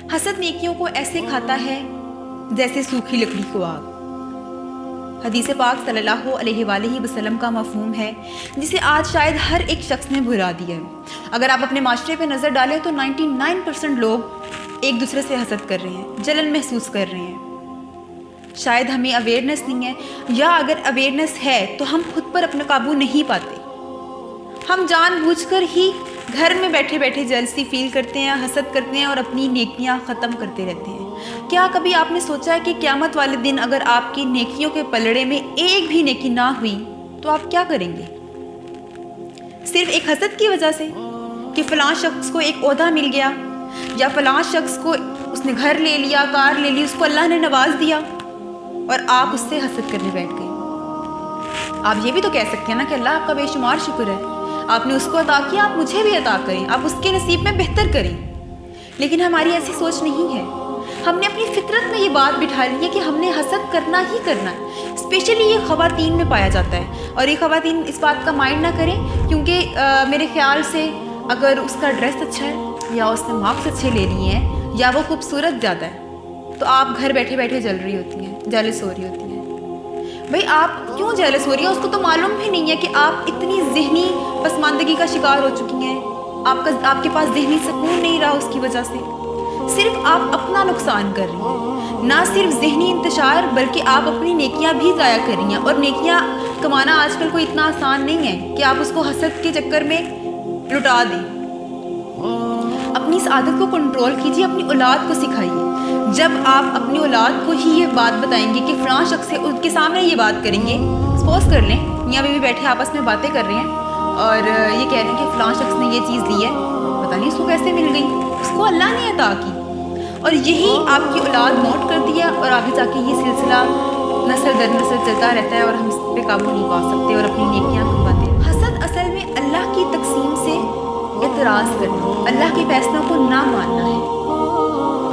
حسد نیکیوں کو ایسے کھاتا ہے جیسے سوکھی لکڑی کو آگ۔ حدیث پاک صلی اللہ علیہ وآلہ وسلم کا مفہوم ہے جسے آج شاید ہر ایک شخص نے بھلا دیا ہے۔ اگر آپ اپنے معاشرے پہ نظر ڈالیں تو 99% لوگ ایک دوسرے سے حسد کر رہے ہیں، جلن محسوس کر رہے ہیں۔ شاید ہمیں اویئرنیس نہیں ہے، یا اگر اویئرنیس ہے تو ہم خود پر اپنا قابو نہیں پاتے۔ ہم جان بوجھ کر ہی گھر میں بیٹھے بیٹھے جیلسی فیل کرتے ہیں، حسد کرتے ہیں اور اپنی نیکیاں ختم کرتے رہتے ہیں۔ کیا کبھی آپ نے سوچا ہے کہ قیامت والے دن اگر آپ کی نیکیوں کے پلڑے میں ایک بھی نیکی نہ ہوئی تو آپ کیا کریں گے؟ صرف ایک حسد کی وجہ سے کہ فلاں شخص کو ایک عہدہ مل گیا، یا فلاں شخص کو اس نے گھر لے لیا، کار لے لی، اس کو اللہ نے نواز دیا اور آپ اس سے حسد کرنے بیٹھ گئے۔ آپ یہ بھی تو کہہ سکتے ہیں نا کہ اللہ آپ کا بے شمار شکر ہے، آپ نے اس کو عطا کیا، آپ مجھے بھی عطا کریں، آپ اس کے نصیب میں بہتر کریں۔ لیکن ہماری ایسی سوچ نہیں ہے۔ ہم نے اپنی فطرت میں یہ بات بٹھا لی ہے کہ ہم نے حسد کرنا ہی کرنا ہے۔ اسپیشلی یہ خواتین میں پایا جاتا ہے، اور یہ خواتین اس بات کا مائنڈ نہ کریں، کیونکہ میرے خیال سے اگر اس کا ڈریس اچھا ہے، یا اس نے مارکس اچھے لے لیے ہیں، یا وہ خوبصورت زیادہ ہے، تو آپ گھر بیٹھے بیٹھے جل رہی ہوتی ہیں، جیلس ہو رہی ہوتی ہیں۔ بھئی آپ کیوں جیلس ہو رہی ہیں؟ اس کو تو معلوم بھی نہیں ہے کہ آپ اتنی ذہنی پسماندگی کا شکار ہو چکی ہیں، آپ کے پاس ذہنی سکون نہیں رہا اس کی وجہ سے۔ صرف آپ اپنا نقصان کر رہی ہیں، نہ صرف ذہنی انتشار بلکہ آپ اپنی نیکیاں بھی ضائع کر رہی ہیں۔ اور نیکیاں کمانا آج کل کوئی اتنا آسان نہیں ہے کہ آپ اس کو حسد کے چکر میں لٹا دیں۔ اپنی اس عادت کو کنٹرول کیجیے، اپنی اولاد کو سکھائیے۔ جب آپ اپنی اولاد کو ہی یہ بات بتائیں گے کہ فلاں شخص سے، ان کے سامنے یہ بات کریں گے، سپوز کر لیں میاں بیوی بیٹھے آپس میں باتیں کر رہے ہیں اور یہ کہہ رہے ہیں کہ فلاں شخص نے یہ چیز لی ہے، پتہ نہیں اس کو کیسے مل گئی، اس کو اللہ نے عطا کی، اور یہی آپ کی اولاد نوٹ کرتی ہے، اور آگے جا کے یہ سلسلہ نسل در نسل چلتا رہتا ہے اور ہم اس پہ قابو نہیں پا سکتے اور اپنی نیکیاں کمواتے ہیں۔ حسد اصل میں اللہ کی تقسیم سے اعتراض کرنا، اللہ کے فیصلوں کو نہ ماننا ہے۔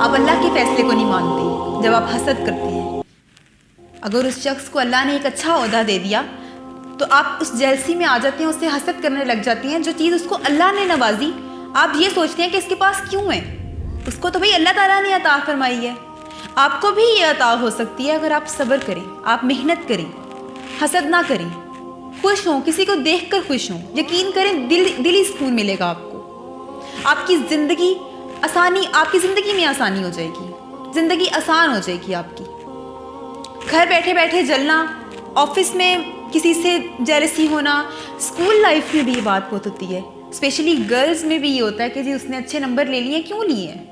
آپ اللہ کے فیصلے کو نہیں مانتے جب آپ حسد کرتے ہیں۔ اگر اس شخص کو اللہ نے ایک اچھا عہدہ دے دیا تو آپ اس جیلسی میں آ جاتے ہیں، اس سے حسد کرنے لگ جاتی ہیں۔ جو چیز اس کو اللہ نے نوازی، آپ یہ سوچتے ہیں کہ اس کے پاس کیوں ہے، اس کو تو بھئی اللہ تعالیٰ نے عطا فرمائی ہے۔ آپ کو بھی یہ عطا ہو سکتی ہے اگر آپ صبر کریں، آپ محنت کریں، حسد نہ کریں، خوش ہوں، کسی کو دیکھ کر خوش ہوں۔ یقین کریں دلی سکون ملے گا آپ کو۔ آپ کی زندگی میں آسانی ہو جائے گی، زندگی آسان ہو جائے گی آپ کی۔ گھر بیٹھے بیٹھے جلنا، آفس میں کسی سے جیلسی ہونا، اسکول لائف میں بھی یہ بات بہت ہوتی ہے، اسپیشلی گرلز میں بھی یہ ہوتا ہے کہ جی اس نے اچھے نمبر لے لیے، کیوں لیے ہیں؟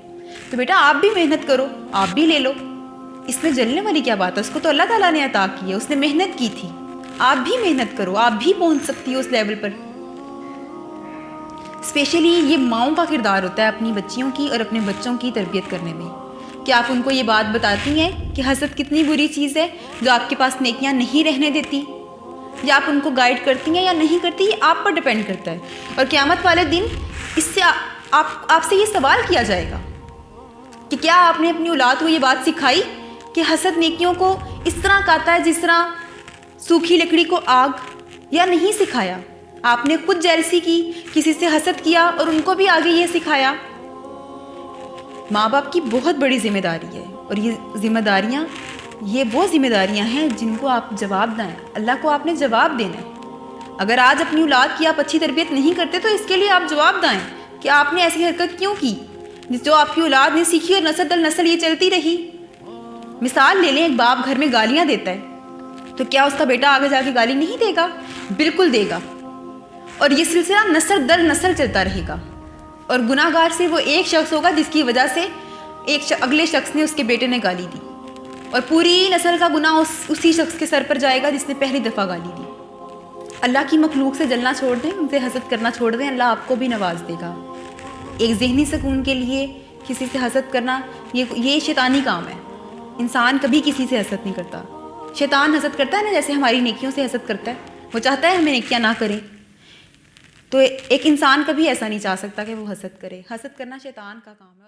تو بیٹا آپ بھی محنت کرو، آپ بھی لے لو، اس میں جلنے والی کیا بات ہے؟ اس کو تو اللہ تعالیٰ نے عطا کی ہے، اس نے محنت کی تھی، آپ بھی محنت کرو، آپ بھی پہنچ سکتی ہو اس لیول پر۔ اسپیشلی یہ ماؤں کا کردار ہوتا ہے اپنی بچیوں کی اور اپنے بچوں کی تربیت کرنے میں، کہ آپ ان کو یہ بات بتاتی ہیں کہ حسد کتنی بری چیز ہے جو آپ کے پاس نیکیاں نہیں رہنے دیتی، یا آپ ان کو گائیڈ کرتی ہیں یا نہیں کرتی، یہ آپ پر ڈیپینڈ کرتا ہے۔ اور قیامت والے دن اس سے آپ سے یہ سوال کیا جائے گا کہ کیا آپ نے اپنی اولاد کو یہ بات سکھائی کہ حسد نیکیوں کو اس طرح کھاتا ہے جس طرح سوکھی لکڑی کو آگ، یا نہیں سکھایا؟ آپ نے خود جیلسی کی، کسی سے حسد کیا اور ان کو بھی آگے یہ سکھایا۔ ماں باپ کی بہت بڑی ذمہ داری ہے، اور یہ وہ ذمہ داریاں ہیں جن کو آپ جواب دیں، اللہ کو آپ نے جواب دینا ہے۔ اگر آج اپنی اولاد کی آپ اچھی تربیت نہیں کرتے تو اس کے لیے آپ جواب دیں کہ آپ نے ایسی حرکت کیوں کی جو آپ کی اولاد نے سیکھی اور نسل در نسل یہ چلتی رہی۔ مثال لے لیں، ایک باپ گھر میں گالیاں دیتا ہے تو کیا اس کا بیٹا آگے جا کے گالی نہیں دے گا؟ بالکل دے گا، اور یہ سلسلہ نسل در نسل چلتا رہے گا، اور گناہ گار سے وہ ایک شخص ہوگا جس کی وجہ سے اگلے شخص نے اس کے بیٹے نے گالی دی، اور پوری نسل کا گناہ اسی شخص کے سر پر جائے گا جس نے پہلی دفعہ گالی دی۔ اللہ کی مخلوق سے جلنا چھوڑ دیں، ان سے حسد کرنا چھوڑ دیں، اللہ آپ کو بھی نواز دے گا۔ ایک ذہنی سکون کے لیے کسی سے حسد کرنا یہ شیطانی کام ہے۔ انسان کبھی کسی سے حسد نہیں کرتا، شیطان حسد کرتا ہے نا، جیسے ہماری نیکیوں سے حسد کرتا ہے، وہ چاہتا ہے ہمیں نیکیاں نہ کریں، تو ایک انسان کبھی ایسا نہیں چاہ سکتا کہ وہ حسد کرے۔ حسد کرنا شیطان کا کام ہے۔